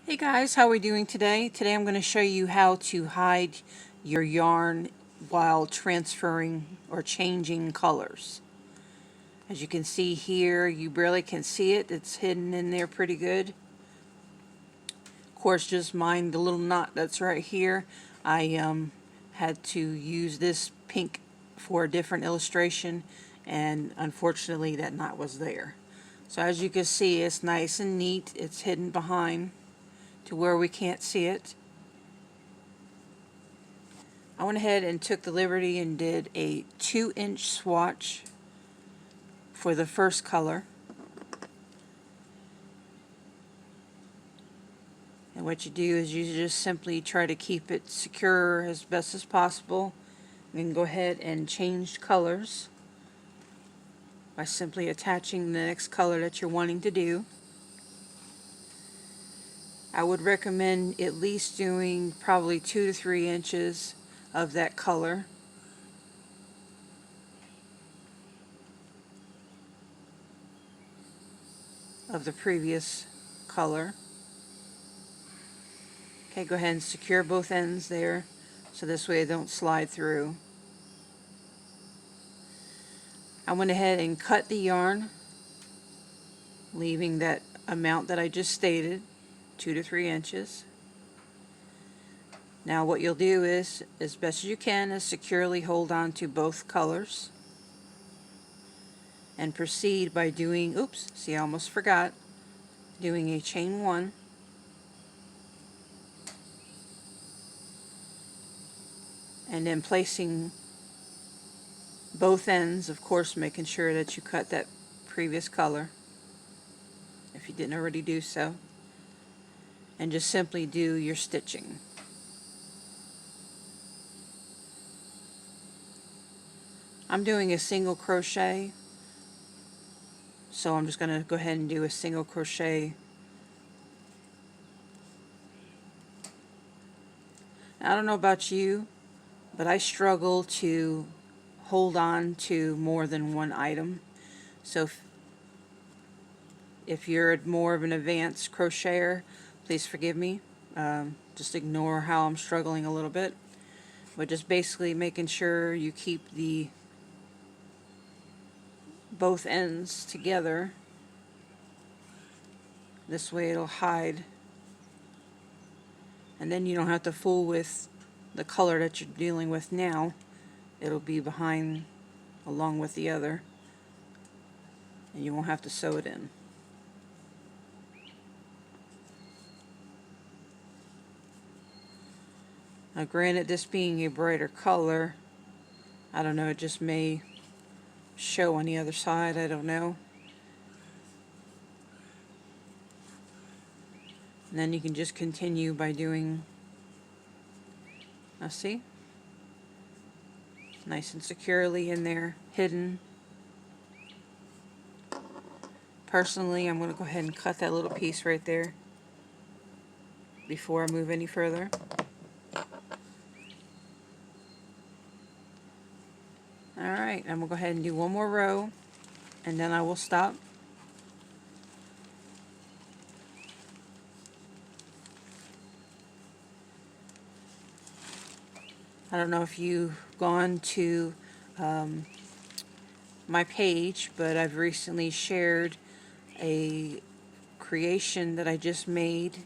Hey guys, how are we doing today? Today I'm going to show you how to hide your yarn while transferring or changing colors. As you can see here, you barely can see it. It's hidden in there pretty good. Of course, just mind the little knot that's right here. I had to use this pink for a different illustration, and unfortunately that knot was there. So as you can see, it's nice and neat. It's hidden behind to where we can't see it. I went ahead and took the liberty and did a 2-inch swatch for the first color. And what you do is you just simply try to keep it secure as best as possible. You can go ahead and change colors by simply attaching the next color that you're wanting to do. I would recommend at least doing probably 2 to 3 inches of that color. Of the previous color. Okay, go ahead and secure both ends there so this way they don't slide through. I went ahead and cut the yarn, leaving that amount that I just stated, 2 to 3 inches. Now what you'll do is, as best as you can, is securely hold on to both colors and proceed by doing, oops, see, I almost forgot, doing a chain 1, and then placing both ends, of course making sure that you cut that previous color if you didn't already do so, and just simply do your stitching. I'm doing a single crochet, so I'm just going to go ahead and do a single crochet. I don't know about you, but I struggle to hold on to more than one item. So if you're more of an advanced crocheter, please forgive me. Just ignore how I'm struggling a little bit. But just basically making sure you keep both ends together. This way it'll hide. And then you don't have to fool with the color that you're dealing with now. It'll be behind along with the other, and you won't have to sew it in. Now granted, this being a brighter color, I don't know, it just may show on the other side, I don't know. And then you can just continue by doing, now see, nice and securely in there, hidden. Personally, I'm going to go ahead and cut that little piece right there before I move any further. Alright, I'm going to go ahead and do one more row, and then I will stop. I don't know if you've gone to my page, but I've recently shared a creation that I just made.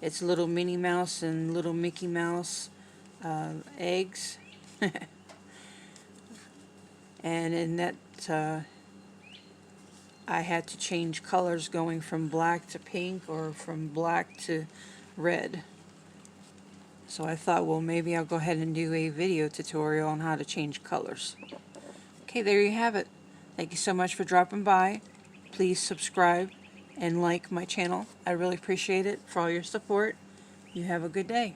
It's little Minnie Mouse and little Mickey Mouse eggs. And in that I had to change colors going from black to pink or from black to red. So I thought, well, maybe I'll go ahead and do a video tutorial on how to change colors. Okay, there you have it. Thank you so much for dropping by. Please subscribe and like my channel. I really appreciate it for all your support. You have a good day.